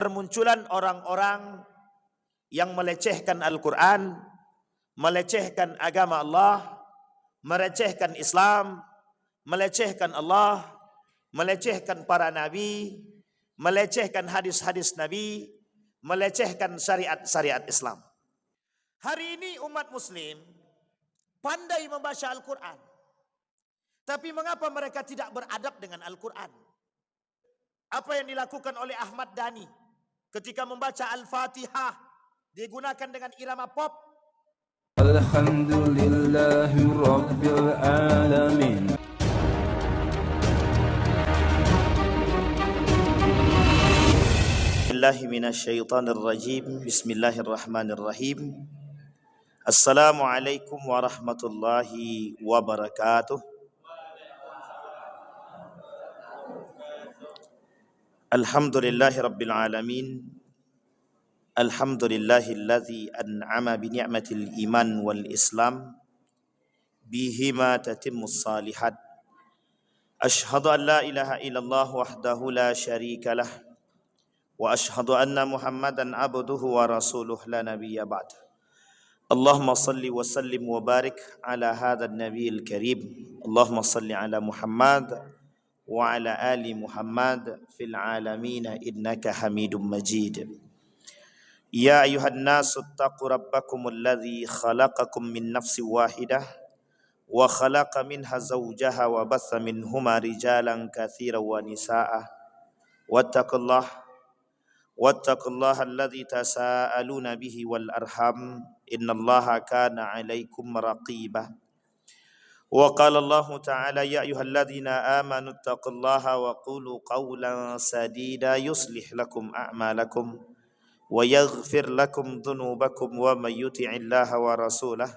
Bermunculan orang-orang yang melecehkan Al-Quran, melecehkan agama Allah, melecehkan Islam, melecehkan Allah, melecehkan para nabi, melecehkan hadis-hadis nabi, melecehkan syariat-syariat Islam. Hari ini umat muslim pandai membaca Al-Quran, tapi mengapa mereka tidak beradab dengan Al-Quran? Apa yang dilakukan oleh Ahmad Dhani ketika membaca Al-Fatihah, digunakan dengan irama pop. Alhamdulillahi Rabbil Alamin. Bismillahirrahmanirrahim. Bismillahirrahmanirrahim. Assalamualaikum warahmatullahi wabarakatuh. Alhamdulillahi rabbil alamin. Alhamdulillahilladzi an'ama bi ni'matil iman wal islam bihima tatimmus salihat. Ashhadu an la ilaha illallah wahdahu la syarika lah wa ashhadu anna Muhammadan abduhu wa rasuluh la nabiyya ba'd. Allahumma salli wa sallim wa barik ala hadzal nabiyil karim. Allahumma salli ala Muhammad wa ala ali Muhammad fil alamin innaka Hamidum Majid. Ya ayuhan nasu taqu rabbakumul ladzi khalaqakum min nafsin wahidah wa khalaqa minha zawjaha wa batha minhuma rijalan katsiran wa nisaa wattaqullaha alladzi tasaaluna bihi wal arham innallaha kana 'alaikum raqiba. Wa qala Allah ta'ala ya ayyuhalladzina amanu taqullaha wa qulu qawlan sadida yuslih lakum a'malakum wa yaghfir lakum dhunubakum wa may yuti'illaha wa rasulahu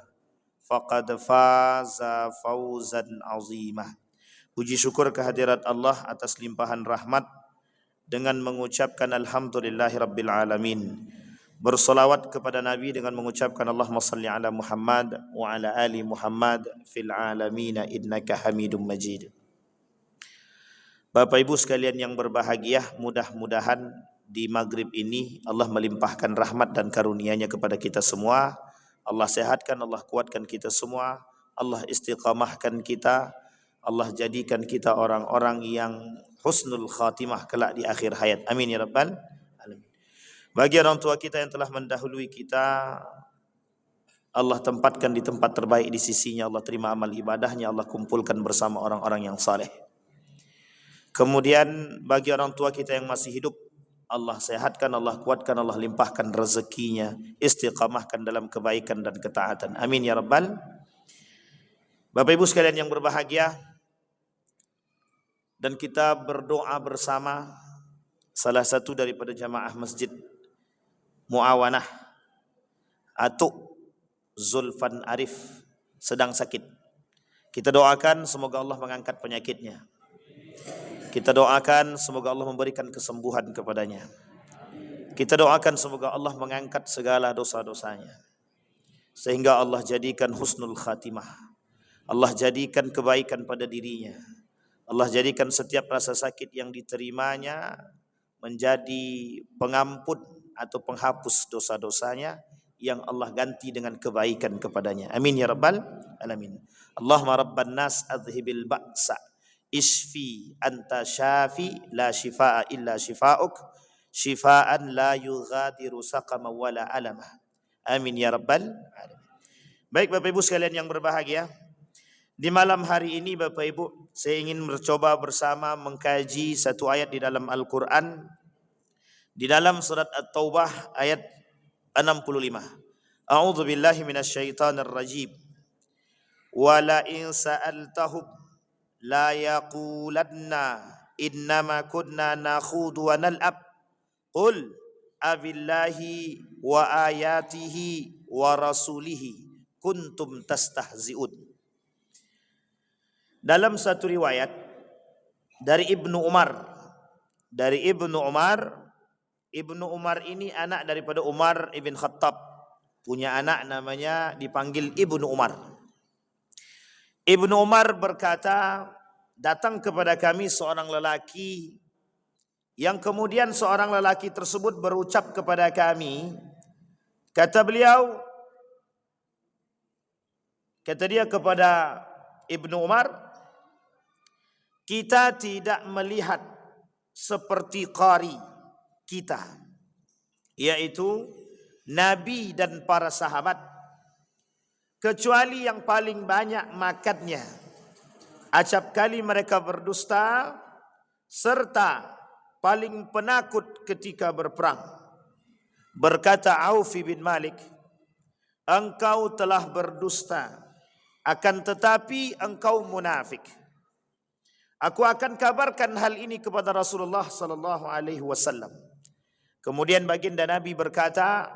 faqad faza fawzan 'azima. Puji syukur kehadirat Allah atas limpahan rahmat dengan mengucapkan alhamdulillahi rabbil alamin. Bersolawat kepada Nabi dengan mengucapkan Allahumma salli ala Muhammad wa ala ali Muhammad fil alamin innaka Hamidum Majid. Bapak Ibu sekalian yang berbahagia, mudah-mudahan di maghrib ini Allah melimpahkan rahmat dan karunia-Nya kepada kita semua. Allah sehatkan, Allah kuatkan kita semua, Allah istiqamahkan kita, Allah jadikan kita orang-orang yang husnul khatimah kelak di akhir hayat. Amin ya rabbal alamin. Bagi orang tua kita yang telah mendahului kita, Allah tempatkan di tempat terbaik di sisinya, Allah terima amal ibadahnya, Allah kumpulkan bersama orang-orang yang saleh. Kemudian bagi orang tua kita yang masih hidup, Allah sehatkan, Allah kuatkan, Allah limpahkan rezekinya, istiqamahkan dalam kebaikan dan ketaatan. Amin ya rabbal. Bapak Ibu sekalian yang berbahagia, dan kita berdoa bersama salah satu daripada jamaah masjid Muawanah, Atuk Zulfan Arif sedang sakit. Kita doakan semoga Allah mengangkat penyakitnya. Kita doakan semoga Allah memberikan kesembuhan kepadanya. Kita doakan semoga Allah mengangkat segala dosa-dosanya, sehingga Allah jadikan husnul khatimah. Allah jadikan kebaikan pada dirinya. Allah jadikan setiap rasa sakit yang diterimanya menjadi pengampun atau penghapus dosa-dosanya, yang Allah ganti dengan kebaikan kepadanya. Amin ya rabbal alamin. Allahumma rabban nas adhibil ba'sa isfi anta syafi la shifaa illa shifauk shifaan la yughadiru saqama wala alama. Amin ya rabbal alamin. Baik Bapak Ibu sekalian yang berbahagia, di malam hari ini Bapak Ibu, saya ingin mencoba bersama mengkaji satu ayat di dalam Al-Quran, di dalam surat At-Taubah ayat 65. A'udzu billahi minasyaitonir rajim. Wa la in sa'altahum la yaqulanna innama kunna nakhudu wa nal'ab. Qul abillahi wa ayatihi wa rasulihi kuntum tastahzi'un. Dalam satu riwayat dari Ibnu Umar, Ibnu Umar ini anak daripada Umar ibn Khattab, punya anak namanya dipanggil Ibnu Umar. Ibnu Umar berkata, datang kepada kami seorang lelaki yang kemudian seorang lelaki tersebut berucap kepada kami, kata dia kepada Ibnu Umar, kita tidak melihat seperti qari kita, yaitu Nabi dan para sahabat, kecuali yang paling banyak makannya, acap kali mereka berdusta, serta paling penakut ketika berperang. Berkata Auf bin Malik, engkau telah berdusta, akan tetapi engkau munafik. Aku akan kabarkan hal ini kepada Rasulullah sallallahu alaihi wasallam. Kemudian baginda Nabi berkata,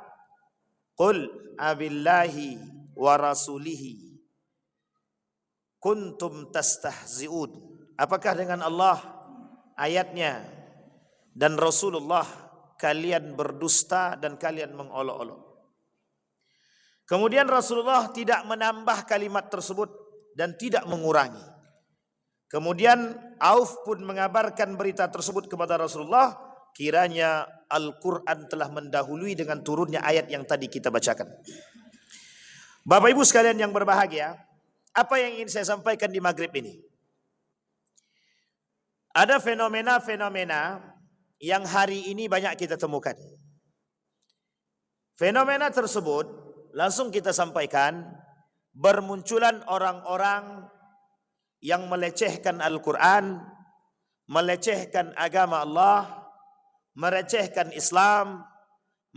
qul abillahi wa rasulihi kuntum tastahzi'un. Apakah dengan Allah, ayatnya, dan Rasulullah kalian berdusta dan kalian mengolok-olok? Kemudian Rasulullah tidak menambah kalimat tersebut dan tidak mengurangi. Kemudian Auf pun mengabarkan berita tersebut kepada Rasulullah, kiranya Al-Quran telah mendahului dengan turunnya ayat yang tadi kita bacakan. Bapak Ibu sekalian yang berbahagia, apa yang ingin saya sampaikan di maghrib ini? Ada fenomena-fenomena yang hari ini banyak kita temukan. Fenomena tersebut langsung kita sampaikan, bermunculan orang-orang yang melecehkan Al-Quran, melecehkan agama Allah, melecehkan Islam,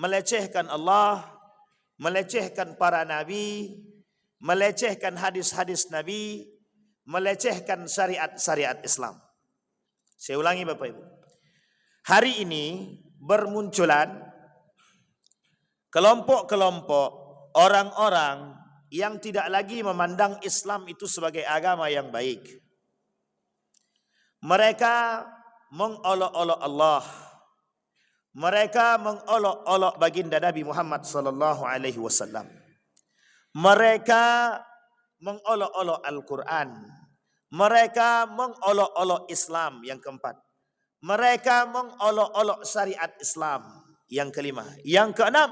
melecehkan Allah, melecehkan para nabi, melecehkan hadis-hadis Nabi, melecehkan syariat-syariat Islam. Saya ulangi Bapak Ibu. Hari ini bermunculan kelompok-kelompok orang-orang yang tidak lagi memandang Islam itu sebagai agama yang baik. Mereka mengolok-olok Allah. Mereka mengolok-olok baginda Nabi Muhammad sallallahu alaihi wasallam. Mereka mengolok-olok Al-Quran. Mereka mengolok-olok Islam yang keempat. Mereka mengolok-olok syariat Islam yang kelima. Yang keenam,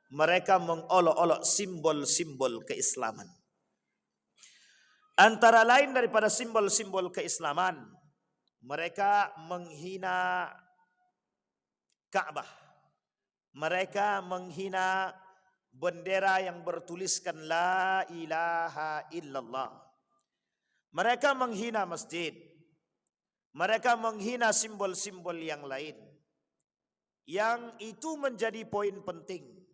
mereka mengolok-olok simbol-simbol keislaman. Antara lain daripada simbol-simbol keislaman, mereka menghina Ka'bah. Mereka menghina bendera yang bertuliskan La ilaha illallah. Mereka menghina masjid. Mereka menghina simbol-simbol yang lain. Yang itu menjadi poin penting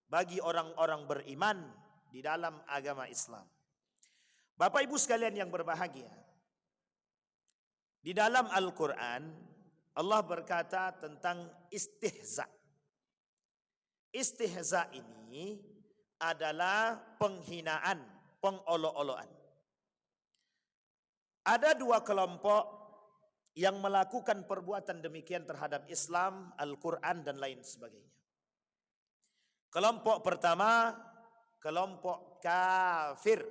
bagi orang-orang beriman di dalam agama Islam. Bapak Ibu sekalian yang berbahagia, di dalam Al-Quran Allah berkata tentang istihza. Istihza ini adalah penghinaan, pengolok-olokan. Ada dua kelompok yang melakukan perbuatan demikian terhadap Islam, Al-Quran dan lain sebagainya. Kelompok pertama, kelompok kafir.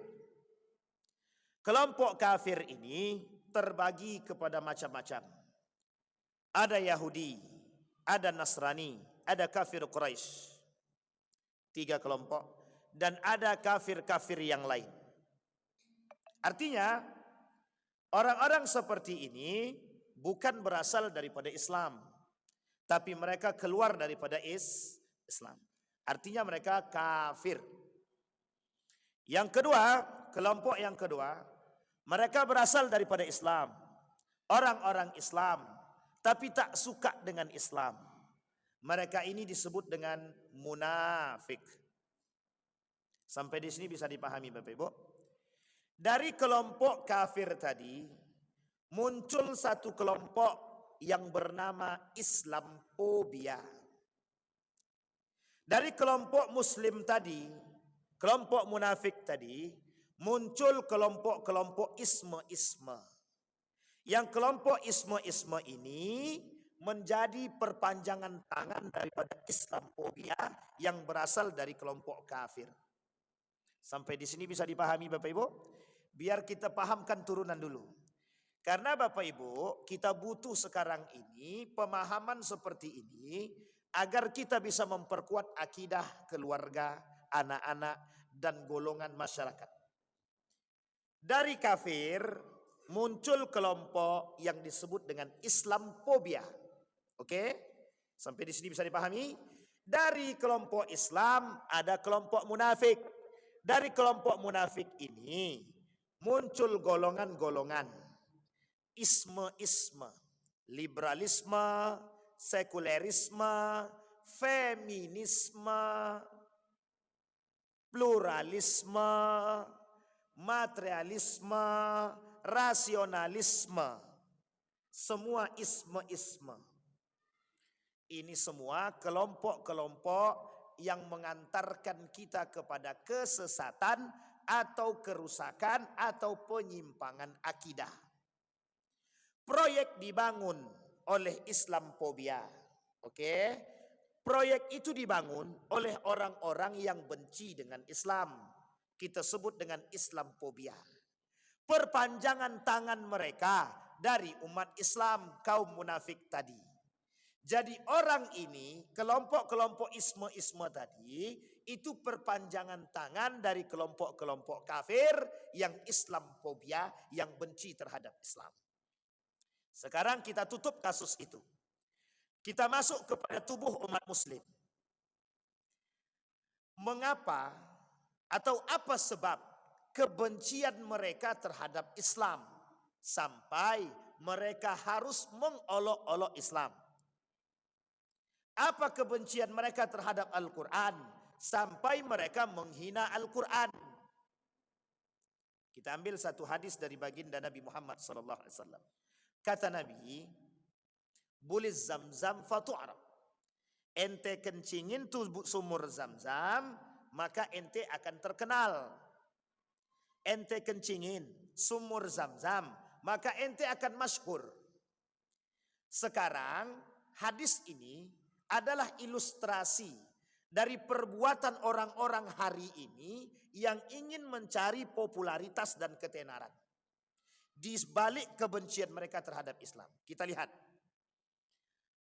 Kelompok kafir ini terbagi kepada macam-macam. Ada Yahudi, ada Nasrani, ada kafir Quraisy. 3 kelompok. Dan ada kafir-kafir yang lain. Artinya, orang-orang seperti ini bukan berasal daripada Islam, tapi mereka keluar daripada Islam. Artinya mereka kafir. Yang kedua, kelompok yang kedua, mereka berasal daripada Islam. Orang-orang Islam, tapi tak suka dengan Islam. Mereka ini disebut dengan munafik. Sampai di sini bisa dipahami Bapak Ibu? Dari kelompok kafir tadi, muncul satu kelompok yang bernama Islamophobia. Dari kelompok muslim tadi, kelompok munafik tadi, muncul kelompok-kelompok isme-isme. Yang kelompok isme-isme ini menjadi perpanjangan tangan daripada Islamophobia yang berasal dari kelompok kafir. Sampai di sini bisa dipahami Bapak Ibu? Biar kita pahamkan turunan dulu. Karena Bapak Ibu, kita butuh sekarang ini pemahaman seperti ini agar kita bisa memperkuat akidah keluarga, anak-anak, dan golongan masyarakat. Dari kafir muncul kelompok yang disebut dengan Islamophobia. Oke? Sampai di sini bisa dipahami? Dari kelompok Islam ada kelompok munafik. Dari kelompok munafik ini muncul golongan-golongan isme-isme, liberalisme, sekulerisme, feminisme, pluralisme, materialisme, rasionalisme. Semua isme-isme. Ini semua kelompok-kelompok yang mengantarkan kita kepada kesesatan atau kerusakan atau penyimpangan akidah. Proyek dibangun oleh Islamophobia. Oke? Proyek itu dibangun oleh orang-orang yang benci dengan Islam. Kita sebut dengan Islamophobia. Perpanjangan tangan mereka dari umat Islam, kaum munafik tadi. Jadi orang ini, kelompok-kelompok isme-isme tadi, itu perpanjangan tangan dari kelompok-kelompok kafir yang Islamophobia, yang benci terhadap Islam. Sekarang kita tutup kasus itu. Kita masuk kepada tubuh umat muslim. Mengapa atau apa sebab kebencian mereka terhadap Islam sampai mereka harus mengolok-olok Islam? Apa kebencian mereka terhadap Al-Quran sampai mereka menghina Al-Quran? Kita ambil satu hadis dari baginda Nabi Muhammad SAW. Kata Nabi, buliz zamzam fatu'arab. Ente kencingin tu sumur zamzam, maka ente akan terkenal. Ente kencingin sumur zamzam, maka ente akan masyhur. Sekarang hadis ini adalah ilustrasi dari perbuatan orang-orang hari ini yang ingin mencari popularitas dan ketenaran. Di balik kebencian mereka terhadap Islam. Kita lihat.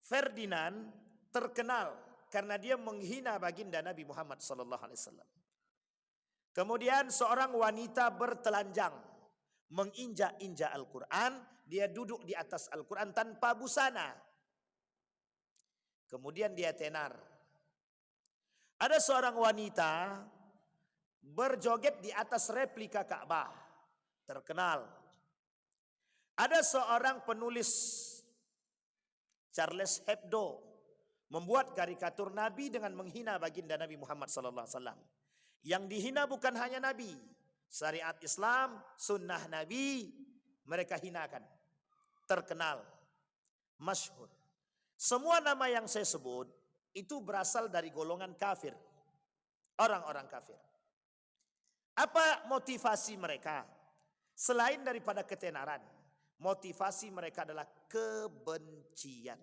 Ferdinand terkenal karena dia menghina baginda Nabi Muhammad SAW. Kemudian seorang wanita bertelanjang menginjak-injak Al-Quran. Dia duduk di atas Al-Quran tanpa busana. Kemudian dia tenar. Ada seorang wanita berjoget di atas replika Ka'bah. Terkenal. Ada seorang penulis Charles Hebdo membuat karikatur Nabi dengan menghina baginda Nabi Muhammad SAW. Yang dihina bukan hanya Nabi, syariat Islam, sunnah Nabi, mereka hinakan. Terkenal, masyhur. Semua nama yang saya sebut itu berasal dari golongan kafir, orang-orang kafir. Apa motivasi mereka? Selain daripada ketenaran, motivasi mereka adalah kebencian.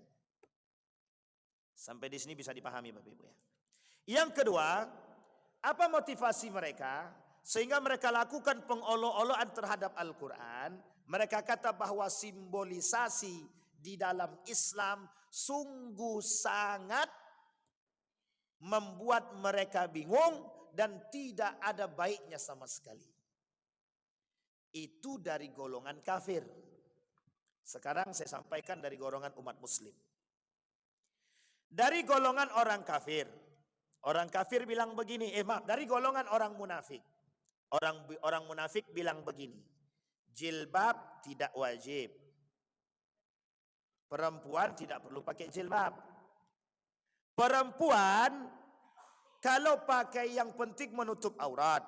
Sampai di sini bisa dipahami Bapak Ibu ya. Yang kedua, apa motivasi mereka sehingga mereka lakukan pengolok-olokan terhadap Al-Quran? Mereka kata bahwa simbolisasi di dalam Islam sungguh sangat membuat mereka bingung dan tidak ada baiknya sama sekali. Itu dari golongan kafir. Sekarang saya sampaikan dari golongan umat muslim. Dari golongan orang kafir. Orang kafir bilang begini, dari golongan orang munafik. Orang munafik bilang begini. Jilbab tidak wajib. Perempuan tidak perlu pakai jilbab. Perempuan kalau pakai yang penting menutup aurat.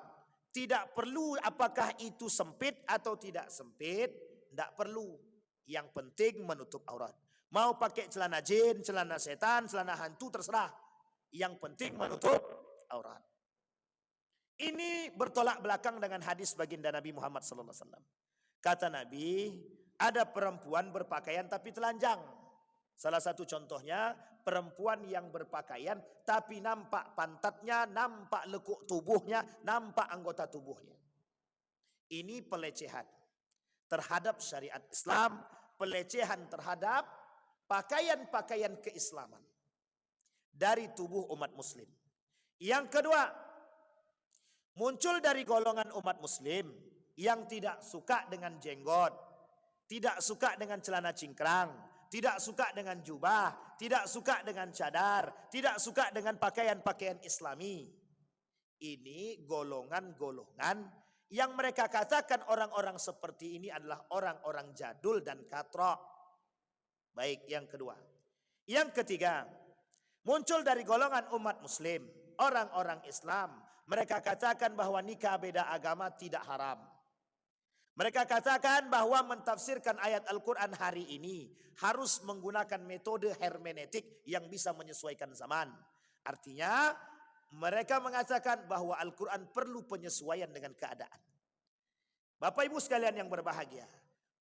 Tidak perlu apakah itu sempit atau tidak sempit. Tidak perlu. Yang penting menutup aurat. Mau pakai celana jin, celana setan, celana hantu terserah. Yang penting menutup aurat. Ini bertolak belakang dengan hadis baginda Nabi Muhammad SAW. Kata Nabi, ada perempuan berpakaian tapi telanjang. Salah satu contohnya perempuan yang berpakaian tapi nampak pantatnya, nampak lekuk tubuhnya, nampak anggota tubuhnya. Ini pelecehan. terhadap syariat Islam, pelecehan terhadap pakaian-pakaian keislaman dari tubuh umat muslim. Yang kedua, muncul dari golongan umat muslim yang tidak suka dengan jenggot, tidak suka dengan celana cingkrang, tidak suka dengan jubah, tidak suka dengan cadar, tidak suka dengan pakaian-pakaian islami. Ini golongan-golongan yang mereka katakan orang-orang seperti ini adalah orang-orang jadul dan katrok. Baik, yang kedua. Yang ketiga, muncul dari golongan umat muslim, orang-orang Islam. Mereka katakan bahwa nikah beda agama tidak haram. Mereka katakan bahwa mentafsirkan ayat Al-Quran hari ini harus menggunakan metode hermeneutik yang bisa menyesuaikan zaman. Artinya mereka mengatakan bahwa Al-Quran perlu penyesuaian dengan keadaan. Bapak Ibu sekalian yang berbahagia,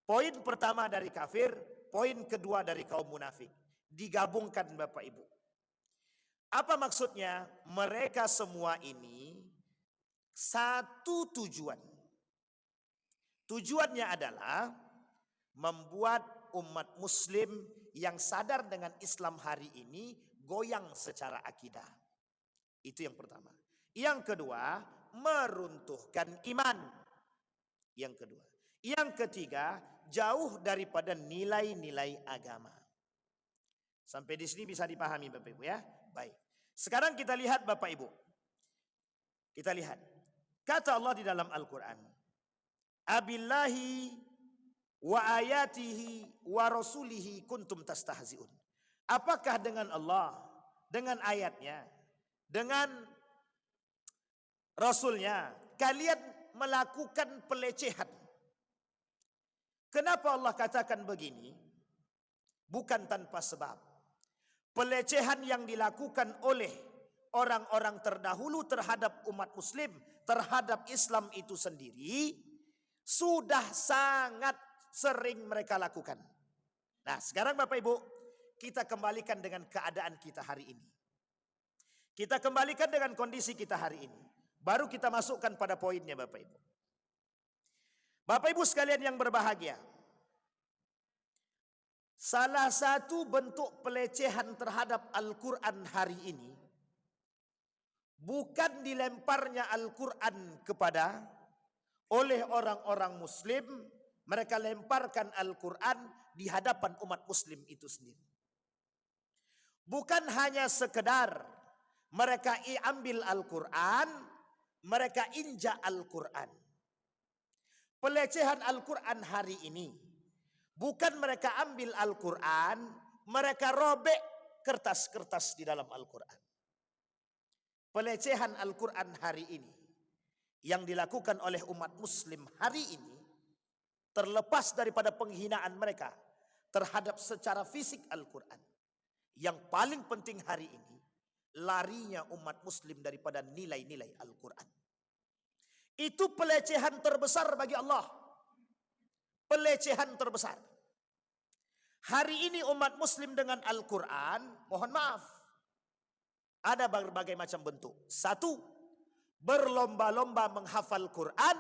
poin pertama dari kafir, poin kedua dari kaum munafik. Digabungkan Bapak Ibu. Apa maksudnya? Mereka semua ini satu tujuan. Tujuannya adalah membuat umat muslim yang sadar dengan Islam hari ini goyang secara akidah. Itu yang pertama. Yang kedua, meruntuhkan iman. Yang kedua. Yang ketiga, jauh daripada nilai-nilai agama. Sampai di sini bisa dipahami Bapak Ibu ya? Baik. Sekarang kita lihat Bapak Ibu. Kita lihat. Kata Allah di dalam Al-Quran. Abillahi wa ayatihi wa rasulihi kuntum tastahzi'un. Apakah dengan Allah, dengan ayatnya, dengan Rasulnya, kalian melakukan pelecehan? Kenapa Allah katakan begini? Bukan tanpa sebab. Pelecehan yang dilakukan oleh orang-orang terdahulu terhadap umat muslim, terhadap Islam itu sendiri, sudah sangat sering mereka lakukan. Nah sekarang Bapak Ibu, kita kembalikan dengan keadaan kita hari ini. Kita kembalikan dengan kondisi kita hari ini. Baru kita masukkan pada poinnya Bapak Ibu. Bapak Ibu sekalian yang berbahagia. Salah satu bentuk pelecehan terhadap Al-Quran hari ini. Bukan dilemparnya Al-Quran kepada oleh orang-orang muslim. Mereka lemparkan Al-Quran di hadapan umat muslim itu sendiri. Bukan hanya sekedar mereka ambil Al-Quran, mereka injak Al-Quran. Pelecehan Al-Quran hari ini, bukan mereka ambil Al-Quran, mereka robek kertas-kertas di dalam Al-Quran. Pelecehan Al-Quran hari ini, yang dilakukan oleh umat muslim hari ini, terlepas daripada penghinaan mereka terhadap secara fisik Al-Quran. Yang paling penting hari ini, larinya umat muslim daripada nilai-nilai Al-Quran. Itu pelecehan terbesar bagi Allah. Pelecehan terbesar. Hari ini umat muslim dengan Al-Quran, mohon maaf, ada berbagai macam bentuk. Satu, berlomba-lomba menghafal Quran,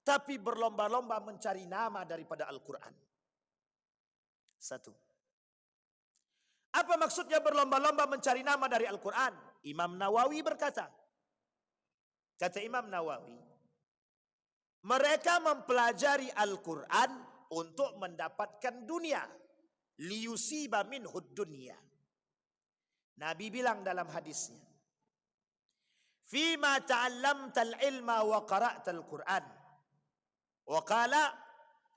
tapi berlomba-lomba mencari nama daripada Al-Quran. Satu. Apa maksudnya berlomba-lomba mencari nama dari Al-Quran? Imam Nawawi berkata, kata Imam Nawawi, mereka mempelajari Al-Quran untuk mendapatkan dunia. Liyusiba minhud dunia. Nabi bilang dalam hadisnya, Fima ta'allamtal ilma wa qara'tal Quran. Wa qala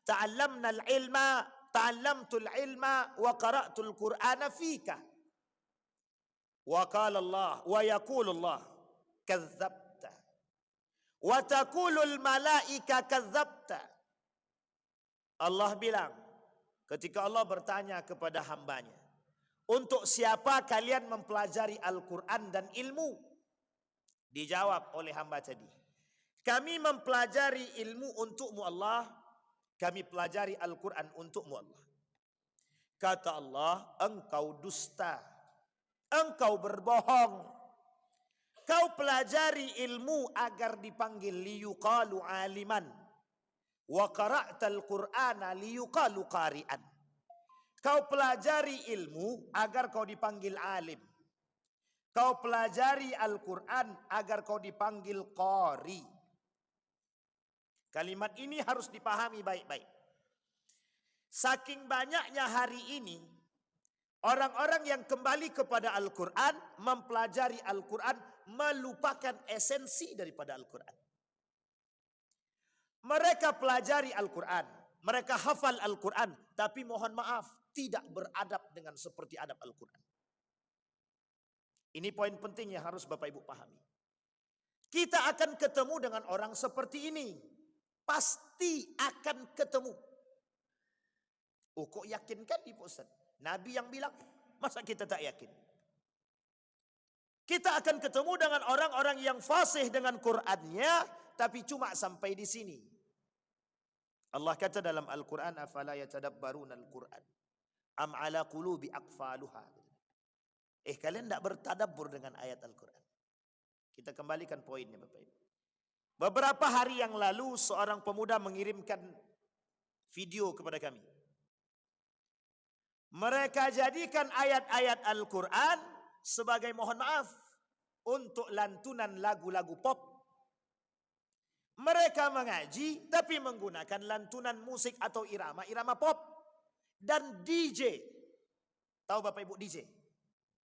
ta'allamnal ilma, ta'allamtul ilma wa qara'tul Qur'ana fika. Wa qala Allah, wa yaqulu Allah, kazzabta. Wa taqulul malaika kazzabta. Allah bilang, ketika Allah bertanya kepada hambanya, untuk siapa kalian mempelajari Al-Quran dan ilmu? Dijawab oleh hamba tadi, kami mempelajari ilmu untukmu Allah, kami pelajari Al-Quran untukmu Allah. Kata Allah, engkau dusta, engkau berbohong. Kau pelajari ilmu agar dipanggil liyuqalu aliman, Wa qara'tal Qur'ana liyuqalu qari'an. Kau pelajari ilmu agar kau dipanggil alim. Kau pelajari Al-Quran agar kau dipanggil qari. Kalimat ini harus dipahami baik-baik. Saking banyaknya hari ini orang-orang yang kembali kepada Al-Quran, mempelajari Al-Quran, melupakan esensi daripada Al-Quran. Mereka pelajari Al-Quran, mereka hafal Al-Quran, tapi mohon maaf, tidak beradab dengan seperti adab Al-Quran. Ini poin penting yang harus Bapak Ibu pahami. Kita akan ketemu dengan orang seperti ini. Pasti akan ketemu. Oh, kok yakin kan Ibu Ustaz? Nabi yang bilang, masa kita tak yakin? Kita akan ketemu dengan orang-orang yang fasih dengan Qur'annya, tapi cuma sampai di sini. Allah kata dalam Al-Quran, afala yatadabbaruna al-Quran, am ala qulubi aqfaluha. Kalian tidak bertadabbur dengan ayat Al-Quran. Kita kembalikan poinnya Bapak Ibu. Beberapa hari yang lalu seorang pemuda mengirimkan video kepada kami. Mereka jadikan ayat-ayat Al-Quran sebagai, mohon maaf, untuk lantunan lagu-lagu pop. Mereka mengaji tapi menggunakan lantunan musik atau irama-irama pop. Dan DJ. Tahu Bapak Ibu DJ?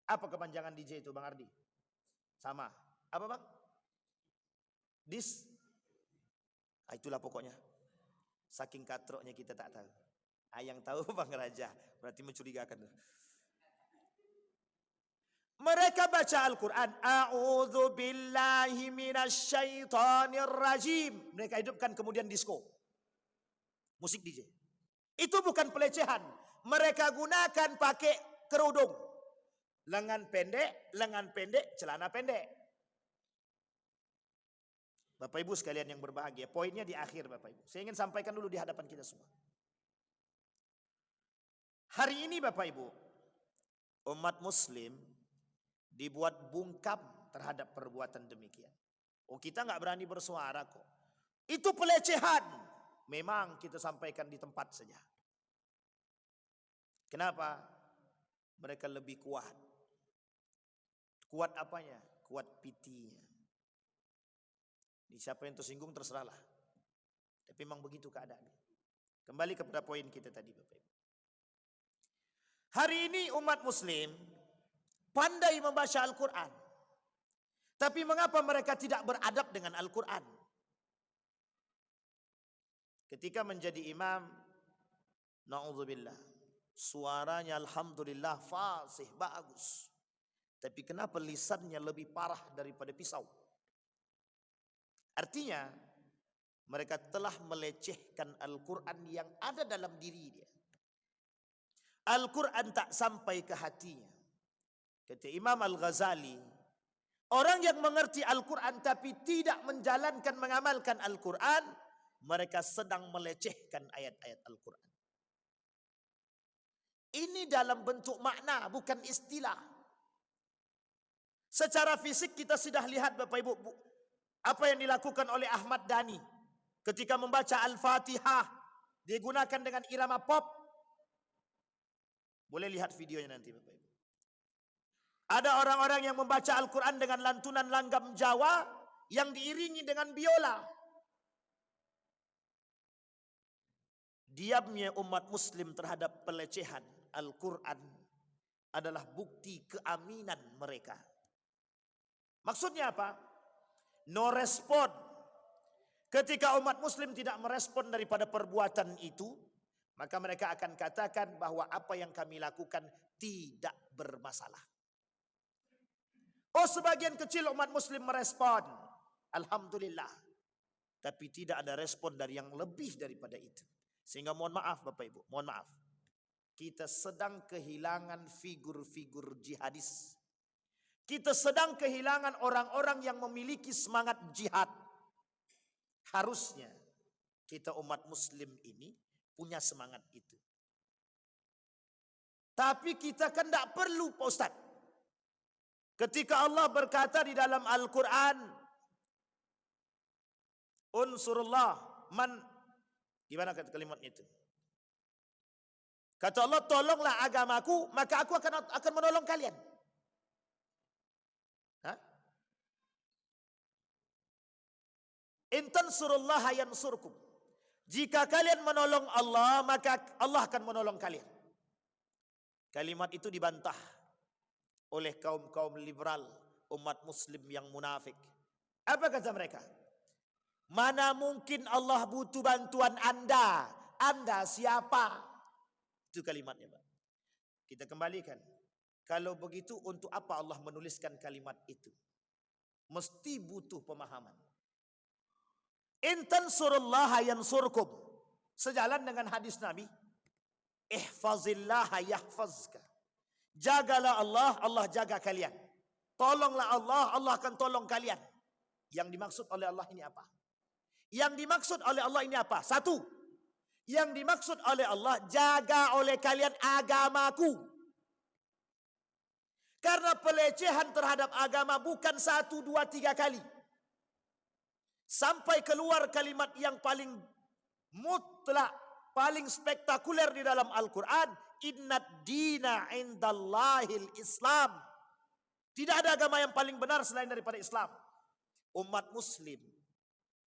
Apa kepanjangan DJ itu Bang Ardi? Sama. Apa Bang? Itulah pokoknya. Saking katroknya kita tak tahu. Yang tahu Bang Raja. Berarti mencurigakan. Mereka baca Al-Quran. A'udzu billahi minasyaitonir rajim. Mereka hidupkan kemudian disco. Musik DJ. Itu bukan pelecehan. Mereka gunakan pakai kerudung. Lengan pendek, celana pendek. Bapak Ibu sekalian yang berbahagia, poinnya di akhir Bapak Ibu. Saya ingin sampaikan dulu di hadapan kita semua. Hari ini Bapak Ibu, umat muslim dibuat bungkam terhadap perbuatan demikian. Oh, kita nggak berani bersuara kok. Itu pelecehan. Memang kita sampaikan di tempat saja. Kenapa? Mereka lebih kuat. Kuat apanya? Kuat pitinya. Siapa yang tersinggung terserahlah. Tapi memang begitu keadaannya. Kembali kepada poin kita tadi Bapak Ibu. Hari ini umat muslim pandai membaca Al-Quran. Tapi mengapa mereka tidak beradab dengan Al-Quran? Ketika menjadi imam, na'udzubillah, suaranya alhamdulillah fasih, bagus. Tapi kenapa lisannya lebih parah daripada pisau? Artinya, mereka telah melecehkan Al-Quran yang ada dalam diri dia. Al-Quran tak sampai ke hatinya. Kata Imam Al-Ghazali, orang yang mengerti Al-Quran tapi tidak menjalankan, mengamalkan Al-Quran, mereka sedang melecehkan ayat-ayat Al-Quran. Ini dalam bentuk makna, bukan istilah. Secara fisik kita sudah lihat Bapak Ibu, apa yang dilakukan oleh Ahmad Dhani ketika membaca Al-Fatihah, digunakan dengan irama pop. Boleh lihat videonya nanti Bapak Ibu. Ada orang-orang yang membaca Al-Quran dengan lantunan langgam Jawa yang diiringi dengan biola. Diamnya umat muslim terhadap pelecehan Al-Quran adalah bukti keaminan mereka. Maksudnya apa? No respon. Ketika umat muslim tidak merespon daripada perbuatan itu, maka mereka akan katakan bahwa apa yang kami lakukan tidak bermasalah. Oh, sebagian kecil umat muslim merespon. Alhamdulillah. Tapi tidak ada respon dari yang lebih daripada itu. Sehingga mohon maaf Bapak Ibu, mohon maaf. Kita sedang kehilangan figur-figur jihadis. Kita sedang kehilangan orang-orang yang memiliki semangat jihad. Harusnya kita umat muslim ini punya semangat itu. Tapi kita kan tidak perlu Pak Ustaz. Ketika Allah berkata di dalam Al-Quran, unsurullah man Gimana kata kalimatnya itu? Kata Allah, tolonglah agamaku, maka aku akan menolong kalian. Hah? In tansurullaha yansurkum. Jika kalian menolong Allah, maka Allah akan menolong kalian. Kalimat itu dibantah oleh kaum-kaum liberal, umat muslim yang munafik. Apa kata mereka? Mana mungkin Allah butuh bantuan Anda? Anda siapa? Itu kalimatnya, Pak. Kita kembalikan. Kalau begitu, untuk apa Allah menuliskan kalimat itu? Mesti butuh pemahaman. In tansurullaha yansurkum. Sejalan dengan hadis Nabi. Ihfazillaha yahfazka. Jagalah Allah, Allah jaga kalian. Tolonglah Allah, Allah akan tolong kalian. Yang dimaksud oleh Allah ini apa? Yang dimaksud oleh Allah ini apa? Satu. Yang dimaksud oleh Allah, jaga oleh kalian agamaku. Karena pelecehan terhadap agama bukan 1, 2, 3 kali. Sampai keluar kalimat yang paling mutlak, paling spektakuler di dalam Al-Quran. Innad dina indallahil Islam. Tidak ada agama yang paling benar selain daripada Islam. Umat muslim,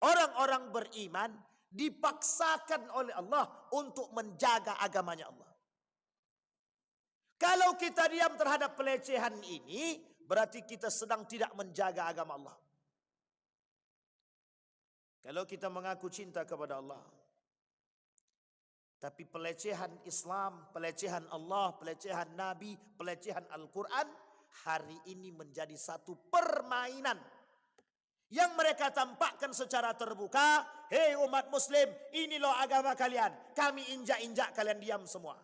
orang-orang beriman, dipaksakan oleh Allah untuk menjaga agamanya Allah. Kalau kita diam terhadap pelecehan ini, berarti kita sedang tidak menjaga agama Allah. Kalau kita mengaku cinta kepada Allah, tapi pelecehan Islam, pelecehan Allah, pelecehan Nabi, pelecehan Al-Quran, hari ini menjadi satu permainan yang mereka tampakkan secara terbuka. Hei umat muslim, ini loh agama kalian. Kami injak-injak, kalian diam semua.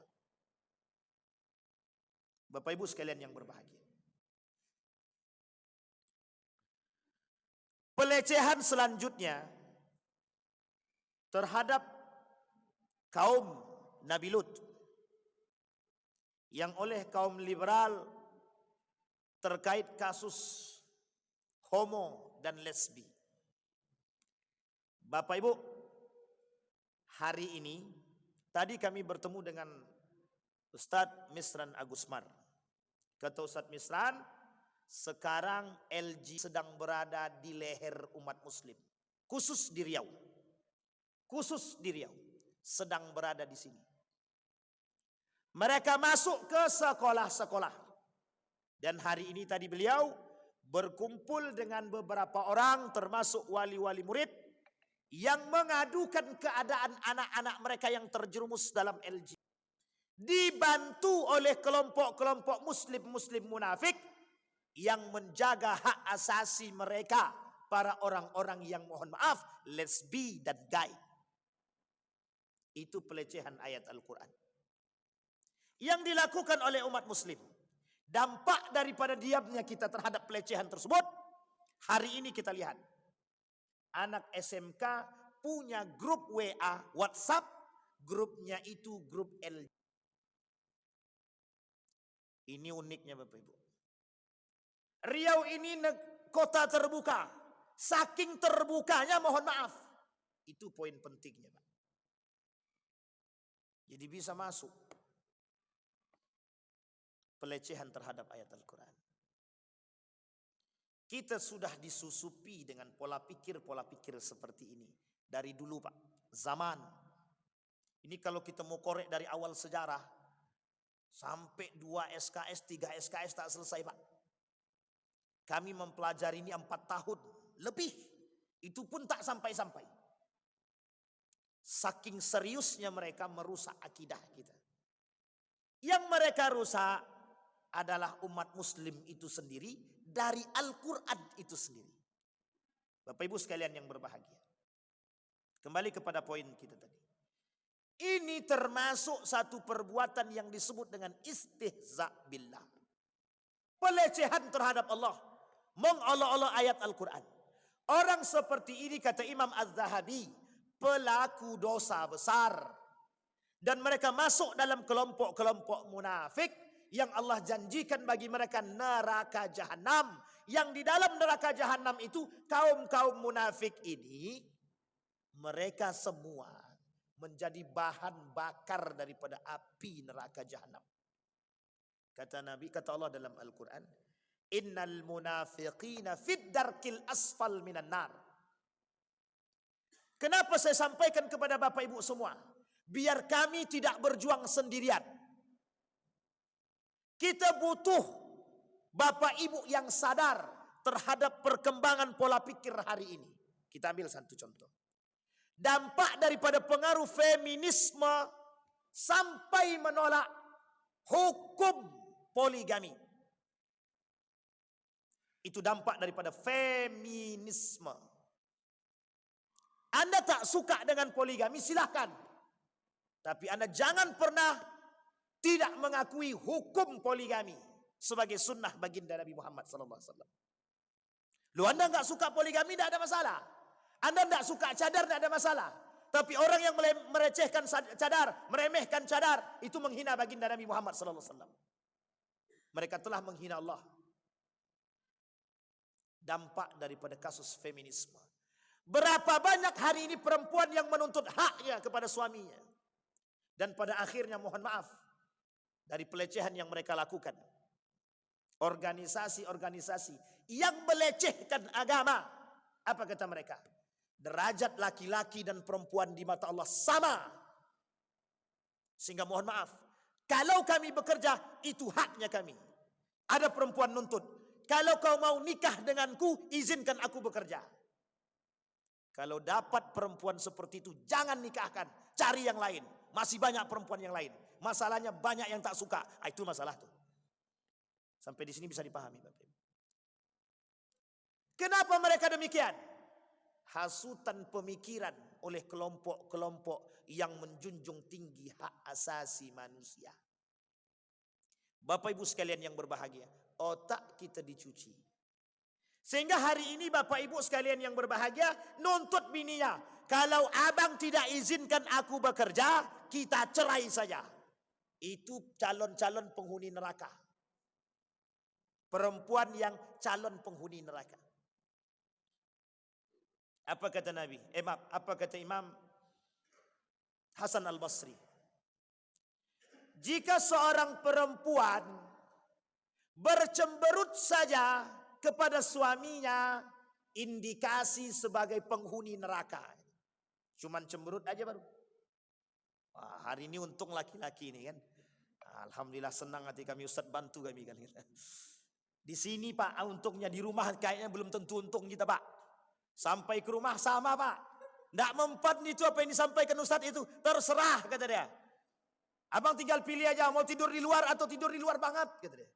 Bapak ibu sekalian yang berbahagia. Pelecehan selanjutnya terhadap kaum Nabi Lut. Yang oleh kaum liberal terkait kasus homo dan lesbi. Bapak Ibu, hari ini tadi kami bertemu dengan Ustadz Misran Agusmar. Kata Ustadz Misran, sekarang LG sedang berada di leher umat muslim. Khusus di Riau. Khusus di Riau. Sedang berada di sini. Mereka masuk ke sekolah-sekolah. Dan hari ini tadi beliau berkumpul dengan beberapa orang termasuk wali-wali murid yang mengadukan keadaan anak-anak mereka yang terjerumus dalam LG. Dibantu oleh kelompok-kelompok muslim-muslim munafik yang menjaga hak asasi mereka, para orang-orang yang mohon maaf lesbi dan gay. Itu pelecehan ayat Al-Quran yang dilakukan oleh umat muslim. Dampak daripada diamnya kita terhadap pelecehan tersebut, hari ini kita lihat. Anak SMK punya grup WA, WhatsApp, grupnya itu grup LG. Ini uniknya Bapak Ibu. Riau ini kota terbuka. Saking terbukanya mohon maaf. Itu poin pentingnya Pak. Jadi bisa masuk pelecehan terhadap ayat Al-Quran. Kita sudah disusupi dengan pola pikir seperti ini. Dari dulu Pak, zaman. Ini kalau kita mau korek dari awal sejarah, sampai 2 SKS, 3 SKS tak selesai Pak. Kami mempelajari ini 4 tahun lebih. Itu pun tak sampai-sampai. Saking seriusnya mereka merusak akidah kita. Yang mereka rusak adalah umat muslim itu sendiri dari Al-Quran itu sendiri. Bapak Ibu sekalian yang berbahagia. Kembali kepada poin kita tadi. Ini termasuk satu perbuatan yang disebut dengan istihza billah. Pelecehan terhadap Allah. Mengolok-olok ayat Al-Quran. Orang seperti ini kata Imam Az-Zahabi, pelaku dosa besar. Dan mereka masuk dalam kelompok-kelompok munafik yang Allah janjikan bagi mereka neraka jahanam. Yang di dalam neraka jahanam itu kaum-kaum munafik ini, mereka semua menjadi bahan bakar daripada api neraka jahanam. Kata Nabi, kata Allah dalam Al-Quran, innal munafiqina fid darkil asfal minan nar. Kenapa saya sampaikan kepada Bapak Ibu semua? Biar kami tidak berjuang sendirian. Kita butuh Bapak Ibu yang sadar terhadap perkembangan pola pikir hari ini. Kita ambil satu contoh. Dampak daripada pengaruh feminisme sampai menolak hukum poligami. Itu dampak daripada feminisme. Anda tak suka dengan poligami, silahkan. Tapi Anda jangan pernah tidak mengakui hukum poligami sebagai sunnah baginda Nabi Muhammad SAW. Lu Anda enggak suka poligami, tidak ada masalah. Anda tidak suka cadar, tidak ada masalah. Tapi orang yang merecehkan cadar, meremehkan cadar, itu menghina baginda Nabi Muhammad SAW. Mereka telah menghina Allah. Dampak daripada kasus feminisme. Berapa banyak hari ini perempuan yang menuntut haknya kepada suaminya. Dan pada akhirnya mohon maaf dari pelecehan yang mereka lakukan. Organisasi-organisasi yang melecehkan agama. Apa kata mereka? Derajat laki-laki dan perempuan di mata Allah sama. Sehingga mohon maaf, kalau kami bekerja, itu haknya kami. Ada perempuan nuntut, kalau kau mau nikah denganku, izinkan aku bekerja. Kalau dapat perempuan seperti itu, jangan nikahkan, cari yang lain. Masih banyak perempuan yang lain. Masalahnya banyak yang tak suka. Itu masalah tuh. Sampai di sini bisa dipahami, Bapak Ibu. Kenapa mereka demikian? Hasutan pemikiran oleh kelompok-kelompok yang menjunjung tinggi hak asasi manusia. Bapak Ibu sekalian yang berbahagia, otak kita dicuci. Sehingga hari ini Bapak Ibu sekalian yang berbahagia nuntut bininya, kalau abang tidak izinkan aku bekerja, kita cerai saja. Itu calon-calon penghuni neraka. Perempuan yang calon penghuni neraka. Apa kata Nabi? Apa kata Imam Hasan Al-Basri? Jika seorang perempuan bercemberut saja kepada suaminya, indikasi sebagai penghuni neraka. Cuman cemberut aja baru. Wah, hari ini untung laki-laki ini kan. Alhamdulillah senang hati kami, Ustaz bantu kami kan. Di sini Pak, untungnya di rumah kayaknya belum tentu untung kita Pak. Sampai ke rumah sama Pak. Tidak mempan itu apa yang disampaikan Ustaz itu. Terserah kata dia. Abang tinggal pilih aja mau tidur di luar atau tidur di luar banget kata dia.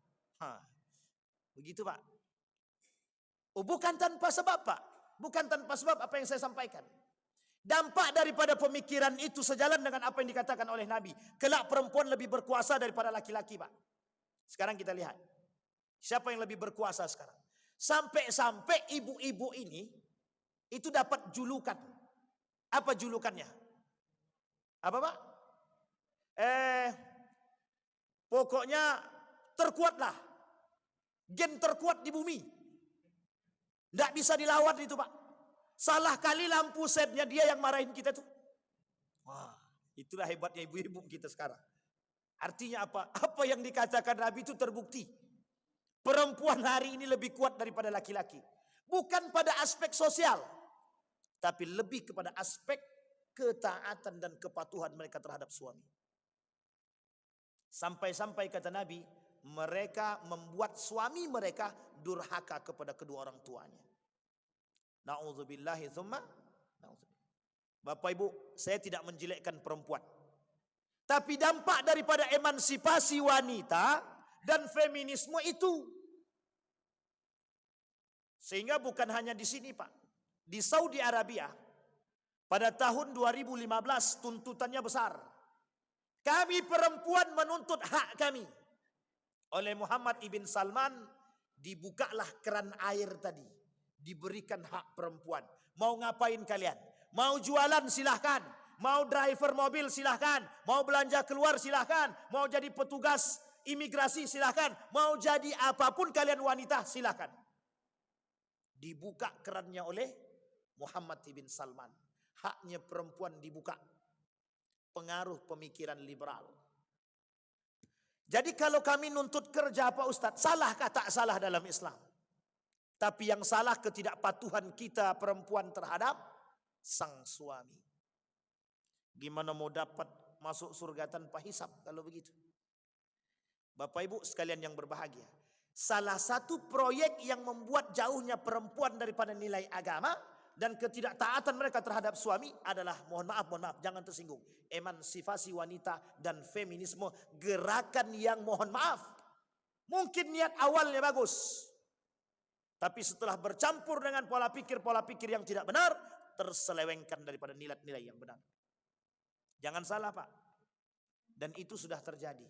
Begitu Pak. Oh, bukan tanpa sebab Pak. Bukan tanpa sebab apa yang saya sampaikan. Dampak daripada pemikiran itu sejalan dengan apa yang dikatakan oleh Nabi. Kelak perempuan lebih berkuasa daripada laki-laki Pak. Sekarang kita lihat. Siapa yang lebih berkuasa sekarang? Sampai-sampai ibu-ibu ini itu dapat julukan. Apa julukannya? Apa Pak? Pokoknya terkuatlah. Gen terkuat di bumi. Tidak bisa dilawan itu Pak. Salah kali lampu setnya dia yang marahin kita tuh. Wah, itulah hebatnya ibu-ibu kita sekarang. Artinya apa? Apa yang dikatakan Nabi itu terbukti. Perempuan hari ini lebih kuat daripada laki-laki. Bukan pada aspek sosial. Tapi lebih kepada aspek ketaatan dan kepatuhan mereka terhadap suami. Sampai-sampai kata Nabi, mereka membuat suami mereka durhaka kepada kedua orang tuanya. Na'udzubillahi tsumma na'udzubillah. Bapak Ibu, saya tidak menjelekkan perempuan. Tapi dampak daripada emansipasi wanita dan feminisme itu. Sehingga bukan hanya di sini Pak. Di Saudi Arabia pada tahun 2015 tuntutannya besar. Kami perempuan menuntut hak kami. Oleh Muhammad ibn Salman dibukalah keran air tadi. Diberikan hak perempuan. Mau ngapain kalian? Mau jualan silahkan. Mau driver mobil silahkan. Mau belanja keluar silahkan. Mau jadi petugas imigrasi silahkan. Mau jadi apapun kalian wanita silahkan. Dibuka kerannya oleh Muhammad ibn Salman. Haknya perempuan dibuka. pengaruh pemikiran liberal. Jadi kalau kami nuntut kerja Pak Ustadz, salahkah tak salah dalam Islam? Tapi yang salah ketidakpatuhan kita perempuan terhadap sang suami. Gimana mau dapat masuk surga tanpa hisab kalau begitu? Bapak Ibu sekalian yang berbahagia, salah satu proyek yang membuat jauhnya perempuan daripada nilai agama dan ketidaktaatan mereka terhadap suami adalah, mohon maaf, jangan tersinggung, emansipasi wanita dan feminisme, gerakan yang mohon maaf, mungkin niat awalnya bagus, tapi setelah bercampur dengan pola pikir yang tidak benar, terselewengkan daripada nilai-nilai yang benar. Jangan salah Pak, dan itu sudah terjadi.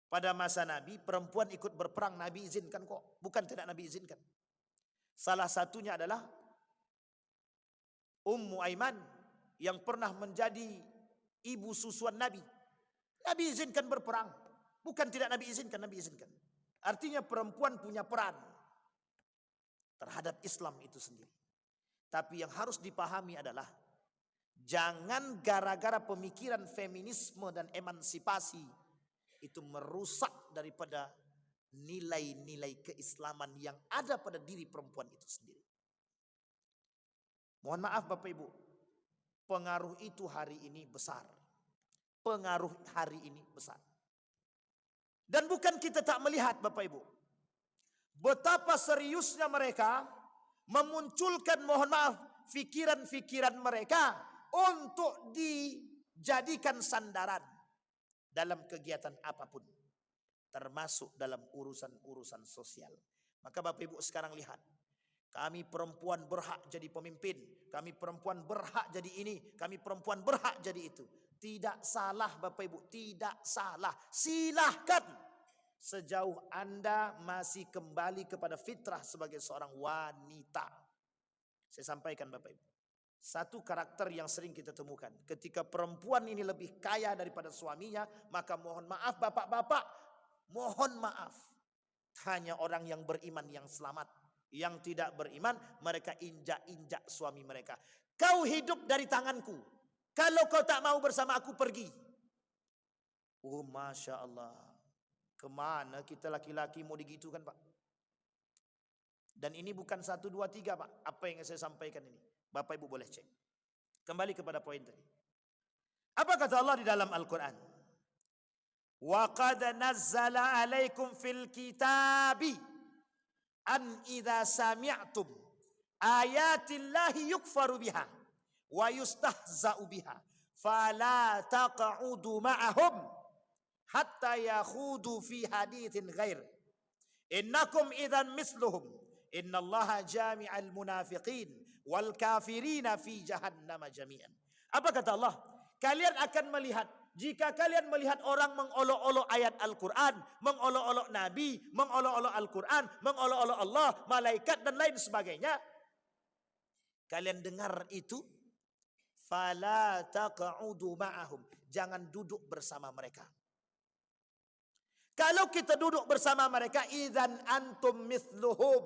Pada masa Nabi, perempuan ikut berperang, Nabi izinkan kok, bukan tidak Nabi izinkan. Salah satunya adalah Ummu Aiman yang pernah menjadi ibu susuan Nabi. Nabi izinkan berperang. Bukan tidak Nabi izinkan, Nabi izinkan. Artinya perempuan punya peran terhadap Islam itu sendiri. Tapi yang harus dipahami adalah jangan gara-gara pemikiran feminisme dan emansipasi itu merusak daripada nilai-nilai keislaman yang ada pada diri perempuan itu sendiri. Mohon maaf Bapak Ibu, pengaruh itu hari ini besar. Pengaruh hari ini besar. Dan bukan kita tak melihat Bapak Ibu, betapa seriusnya mereka memunculkan, mohon maaf, fikiran-fikiran mereka untuk dijadikan sandaran dalam kegiatan apapun, termasuk dalam urusan-urusan sosial. Maka Bapak Ibu sekarang lihat, kami perempuan berhak jadi pemimpin, kami perempuan berhak jadi ini, kami perempuan berhak jadi itu. Tidak salah Bapak Ibu, tidak salah. Silahkan, sejauh Anda masih kembali kepada fitrah sebagai seorang wanita. Saya sampaikan Bapak Ibu, satu karakter yang sering kita temukan, ketika perempuan ini lebih kaya daripada suaminya, maka mohon maaf bapak-bapak, mohon maaf, hanya orang yang beriman yang selamat. Yang tidak beriman, mereka injak-injak suami mereka. Kau hidup dari tanganku, kalau kau tak mau bersama aku, pergi. Oh Masya Allah, kemana kita laki-laki mau digitukan Pak? Dan ini bukan 1, 2, 3 Pak, apa yang saya sampaikan ini, Bapak Ibu boleh cek. Kembali kepada poin tadi. Apa kata Allah di dalam Al-Quran? Wa qad nazzala alaikum fil kitabi an idza sami'tum ayatillahi yukfaru biha wa yustahza'u biha fala taq'udu ma'ahum hatta yakhudu fi haditsin ghair innakum idzan misluhum innallaha jami'al munafiqin wal kafirina fi jahannama jami'an. Apa kata Allah? Kalian akan melihat, jika kalian melihat orang mengolok-olok ayat Al-Quran, mengolok-olok Nabi, mengolok-olok Al-Quran, mengolok-olok Allah, malaikat dan lain sebagainya, kalian dengar itu, fala taq'udu ma'ahum, jangan duduk bersama mereka. Kalau kita duduk bersama mereka, idzan antum mithluhum,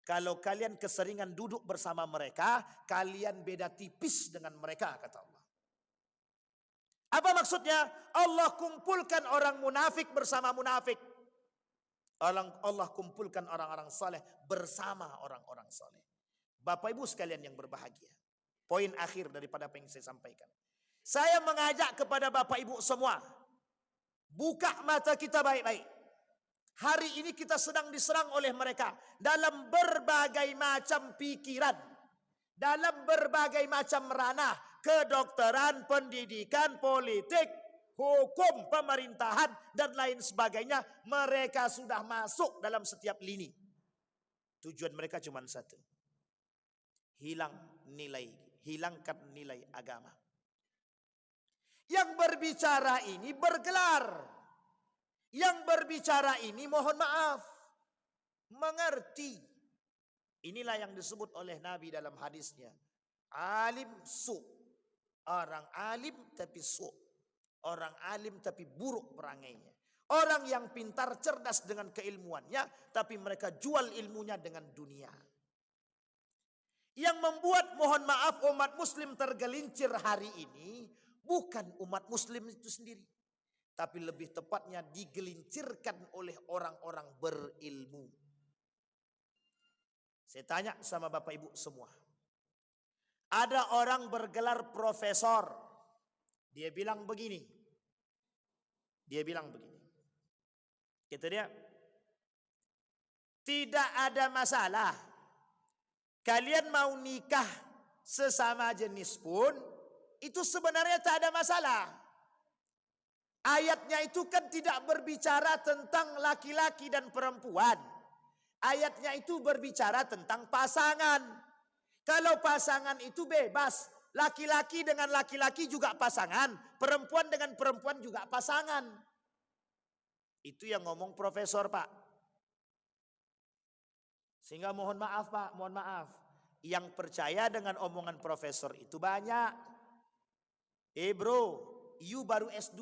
kalau kalian keseringan duduk bersama mereka, kalian beda tipis dengan mereka, kata Allah. Apa maksudnya? Allah kumpulkan orang munafik bersama munafik. Allah kumpulkan orang-orang saleh bersama orang-orang saleh. Bapak Ibu sekalian yang berbahagia, poin akhir daripada apa yang saya sampaikan, saya mengajak kepada Bapak Ibu semua, buka mata kita baik-baik. Hari ini kita sedang diserang oleh mereka dalam berbagai macam pikiran, dalam berbagai macam ranah, kedokteran, pendidikan, politik, hukum, pemerintahan, dan lain sebagainya. Mereka sudah masuk dalam setiap lini. Tujuan mereka cuma satu, hilangkan nilai agama. Yang berbicara ini bergelar, yang berbicara ini mohon maaf, mengerti. Inilah yang disebut oleh Nabi dalam hadisnya, alim su'. Orang alim tapi su'. Orang alim tapi buruk perangainya. Orang yang pintar cerdas dengan keilmuannya, tapi mereka jual ilmunya dengan dunia. Yang membuat mohon maaf umat muslim tergelincir hari ini, Bukan umat muslim itu sendiri. Tapi lebih tepatnya digelincirkan oleh orang-orang berilmu. Saya tanya sama Bapak Ibu semua. Ada orang bergelar profesor. Dia bilang begini. Kata dia, tidak ada masalah. Kalian mau nikah sesama jenis pun, itu sebenarnya tak ada masalah. Ayatnya itu kan tidak berbicara tentang laki-laki dan perempuan. Ayatnya itu berbicara tentang pasangan. Kalau pasangan itu bebas, laki-laki dengan laki-laki juga pasangan, perempuan dengan perempuan juga pasangan. Itu yang ngomong profesor, Pak. Sehingga mohon maaf, Pak, mohon maaf. Yang percaya dengan omongan profesor itu banyak. Bro, you baru S2,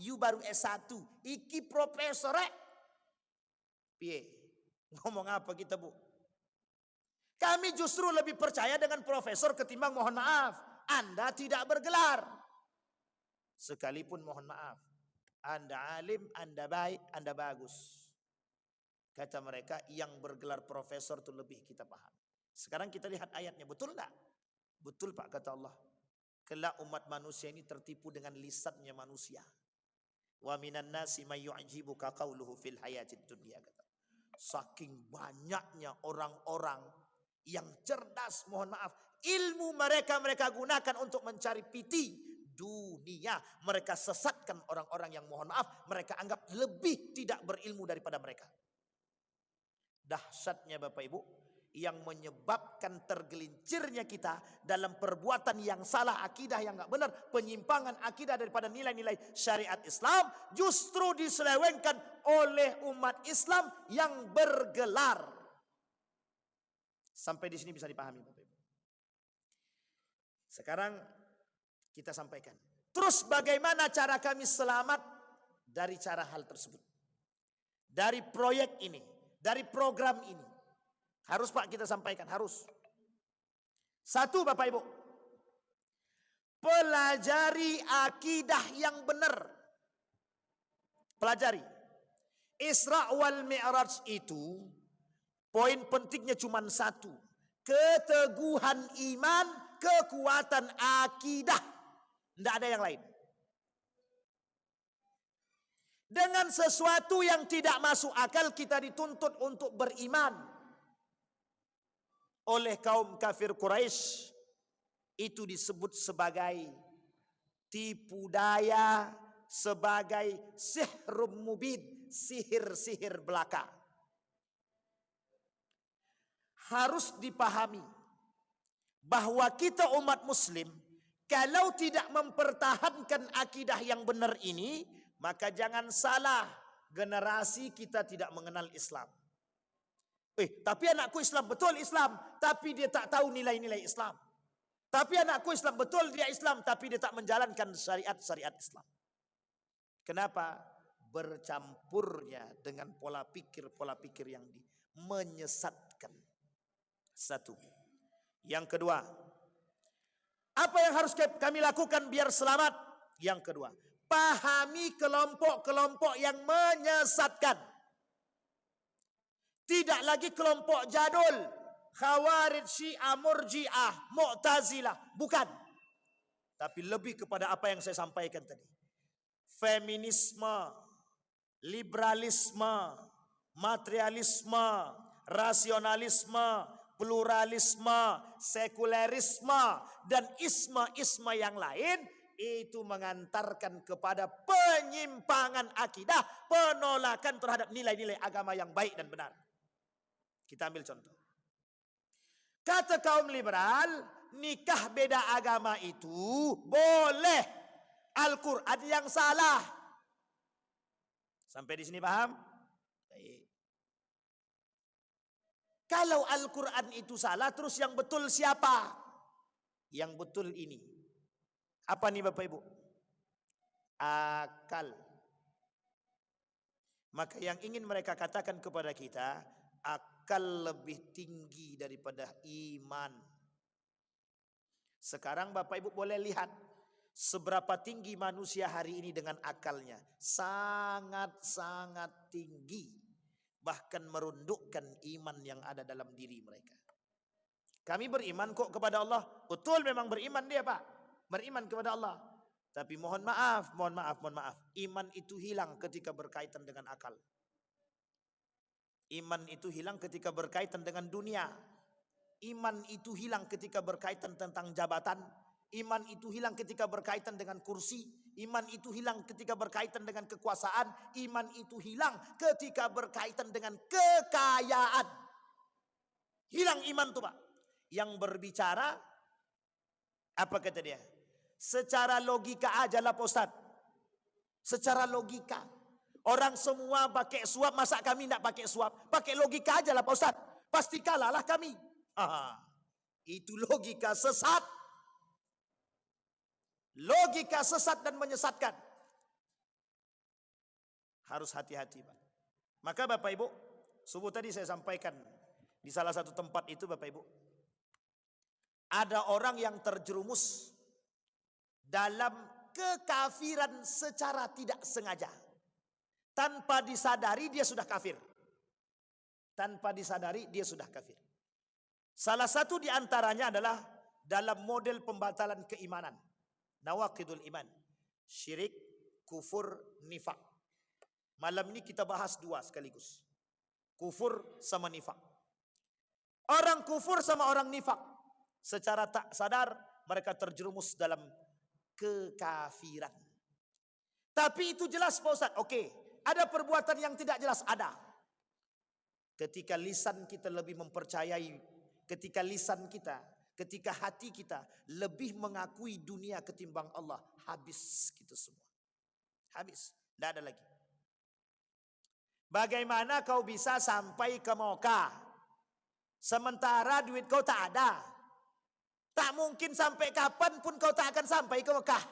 you baru S1, iki profesor piye? Ngomong apa kita, Bu? Kami justru lebih percaya dengan profesor ketimbang mohon maaf, Anda tidak bergelar. Sekalipun mohon maaf, Anda alim, Anda baik, Anda bagus. Kata mereka yang bergelar profesor itu lebih kita paham. Sekarang kita lihat ayatnya, betul enggak? Betul, Pak, kata Allah. Kelak umat manusia ini tertipu dengan lisannya manusia. Wa minan nasi may yu'jibuka qauluhu fil hayatid dunya, kata. Saking banyaknya orang-orang yang cerdas, mohon maaf, ilmu mereka gunakan untuk mencari piti dunia. Mereka sesatkan orang-orang yang mohon maaf, mereka anggap lebih tidak berilmu daripada mereka. Dahsyatnya Bapak Ibu, yang menyebabkan tergelincirnya kita dalam perbuatan yang salah, akidah yang enggak benar, penyimpangan akidah daripada nilai-nilai syariat Islam, justru diselewengkan oleh umat Islam yang bergelar. Sampai di sini bisa dipahami Bapak Ibu. Sekarang kita sampaikan. Terus bagaimana cara kami selamat dari cara hal tersebut? Dari proyek ini, dari program ini. Harus Pak kita sampaikan, harus. Satu Bapak Ibu, pelajari akidah yang benar. Pelajari. Isra wal Mi'raj itu poin pentingnya cuma satu. Keteguhan iman, kekuatan akidah. Tidak ada yang lain. Dengan sesuatu yang tidak masuk akal kita dituntut untuk beriman. Oleh kaum kafir Quraisy itu disebut sebagai tipu daya, sebagai sihrum mubin, sihir-sihir belaka. Harus dipahami bahwa kita umat muslim kalau tidak mempertahankan akidah yang benar ini, maka jangan salah, generasi kita tidak mengenal Islam. Tapi anakku Islam, betul Islam, tapi dia tak tahu nilai-nilai Islam. Tapi anakku Islam, betul dia Islam, tapi dia tak menjalankan syariat-syariat Islam. Kenapa? Bercampurnya dengan pola pikir yang menyesatkan. Satu. Yang kedua, apa yang harus kami lakukan biar selamat? Yang kedua, pahami kelompok-kelompok yang menyesatkan. Tidak lagi kelompok jadul, Khawarij, Syiah, Murji'ah, Mu'tazilah, bukan. Tapi lebih kepada apa yang saya sampaikan tadi. Feminisme, liberalisme, materialisme, rasionalisme, pluralisme, sekulerisme, dan isme-isme yang lain, itu mengantarkan kepada penyimpangan akidah, penolakan terhadap nilai-nilai agama yang baik dan benar. Kita ambil contoh. Kata kaum liberal, nikah beda agama itu boleh. Al-Quran yang salah. Sampai di sini paham? Baik. Kalau Al-Quran itu salah, terus yang betul siapa? Yang betul ini. Apa nih Bapak Ibu? Akal. Maka yang ingin mereka katakan kepada kita, akal lebih tinggi daripada iman. Sekarang Bapak Ibu boleh lihat Seberapa tinggi manusia hari ini dengan akalnya? Sangat-sangat tinggi. Bahkan merundukkan iman yang ada dalam diri mereka. Kami beriman kok kepada Allah. Betul memang beriman dia Pak. Beriman kepada Allah. Tapi mohon maaf. Iman itu hilang ketika berkaitan dengan akal. Iman itu hilang ketika berkaitan dengan dunia. Iman itu hilang ketika berkaitan tentang jabatan. Iman itu hilang ketika berkaitan dengan kursi. Iman itu hilang ketika berkaitan dengan kekuasaan. Iman itu hilang ketika berkaitan dengan kekayaan. Hilang iman tuh Pak. Yang berbicara, apa kata dia? Secara logika aja lah Pak Ustaz. Secara logika. Orang semua pakai suap, masa kami tidak pakai suap? Pakai logika aja lah Pak Ustaz. Pasti kalahlah kami. Itu logika sesat. Logika sesat dan menyesatkan. Harus hati-hati Pak. Maka Bapak Ibu, subuh tadi saya sampaikan di salah satu tempat itu Bapak Ibu. Ada orang yang terjerumus dalam kekafiran secara tidak sengaja. Tanpa disadari dia sudah kafir. Tanpa disadari dia sudah kafir. Salah satu di antaranya adalah dalam model pembatalan keimanan. Nawaqidul iman. Syirik, kufur, nifak. Malam ini kita bahas dua sekaligus. Kufur sama nifak. Orang kufur sama orang nifak. Secara tak sadar mereka terjerumus dalam kekafiran. Tapi itu jelas Pak Ustaz. Oke. Ada perbuatan yang tidak jelas, ada. Ketika lisan kita lebih mempercayai, ketika lisan kita, ketika hati kita lebih mengakui dunia ketimbang Allah, habis kita semua. Habis, tidak ada lagi. Bagaimana kau bisa sampai ke Mekah sementara duit kau tak ada? Tak mungkin sampai kapanpun kau tak akan sampai ke Mekah.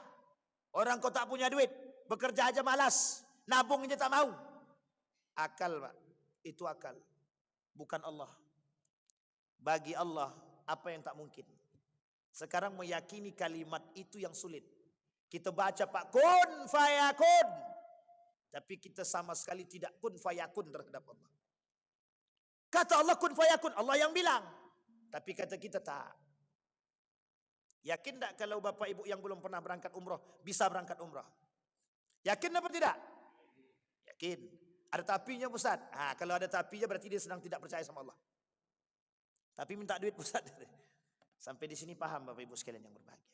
Orang kau tak punya duit, bekerja aja malas. Nabung aja tak mau. Akal Pak. Itu akal. Bukan Allah. Bagi Allah apa yang tak mungkin. Sekarang meyakini kalimat itu yang sulit. Kita baca Pak kun fayakun. Tapi kita sama sekali tidak kun fayakun terhadap Allah. Kata Allah kun fayakun. Allah yang bilang. Tapi kata kita tak. Yakin tak kalau Bapak Ibu yang belum pernah berangkat umrah bisa berangkat umrah? Yakin apa tidak? Yakin. Ada tapinya Ustaz. Kalau ada tapinya berarti dia sedang tidak percaya sama Allah. Tapi minta duit Ustaz. Sampai di sini paham Bapak Ibu sekalian yang berbahagia.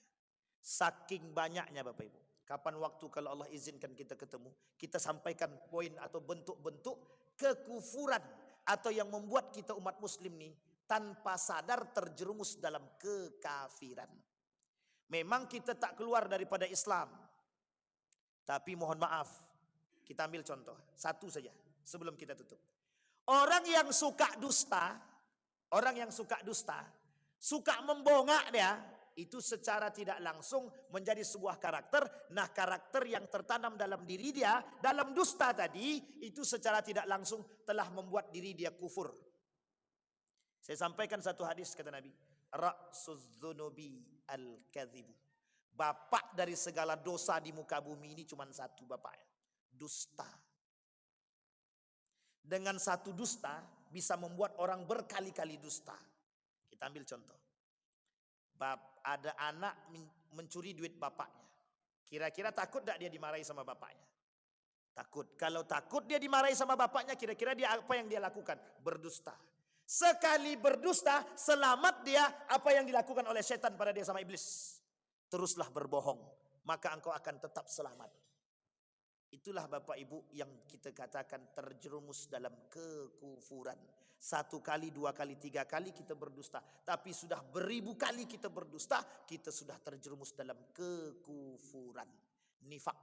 Saking banyaknya Bapak Ibu. Kapan waktu kalau Allah izinkan kita ketemu, kita sampaikan poin atau bentuk-bentuk kekufuran atau yang membuat kita umat muslim nih tanpa sadar terjerumus dalam kekafiran. Memang kita tak keluar daripada Islam. Tapi mohon maaf. Kita ambil contoh, satu saja sebelum kita tutup. Orang yang suka dusta, suka membongak dia, itu secara tidak langsung menjadi sebuah karakter. Nah, karakter yang tertanam dalam diri dia, dalam dusta tadi, itu secara tidak langsung telah membuat diri dia kufur. Saya sampaikan satu hadis kata Nabi, Ra'suz dzunubi al-kadzibu. Bapak dari segala dosa di muka bumi ini cuma satu bapaknya. Dusta. Dengan satu dusta bisa membuat orang berkali-kali dusta. Kita ambil contoh. Ada anak mencuri duit bapaknya. Kira-kira takut tak dia dimarahi sama bapaknya? Takut. Kalau takut dia dimarahi sama bapaknya, kira-kira dia apa yang dia lakukan? Berdusta. Sekali berdusta, selamat dia apa yang dilakukan oleh setan pada dia sama iblis. Teruslah berbohong, maka engkau akan tetap selamat. Itulah Bapak Ibu yang kita katakan terjerumus dalam kekufuran. 1 kali, 2 kali, 3 kali kita berdusta. Tapi sudah beribu kali kita berdusta, kita sudah terjerumus dalam kekufuran. Nifak,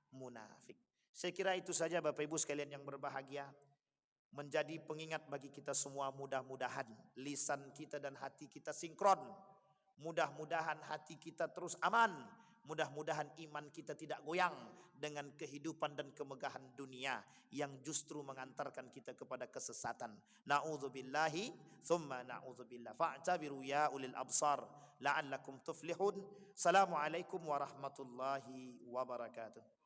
munafik. Saya kira itu saja Bapak Ibu sekalian yang berbahagia. Menjadi pengingat bagi kita semua, mudah-mudahan lisan kita dan hati kita sinkron. Mudah-mudahan hati kita terus aman. Mudah-mudahan iman kita tidak goyang dengan kehidupan dan kemegahan dunia yang justru mengantarkan kita kepada kesesatan. Na'udzubillahi thumma na'udzubillah. Fa'tabiru ya ulil absar la'allakum tuflihun. Assalamualaikum warahmatullahi wabarakatuh.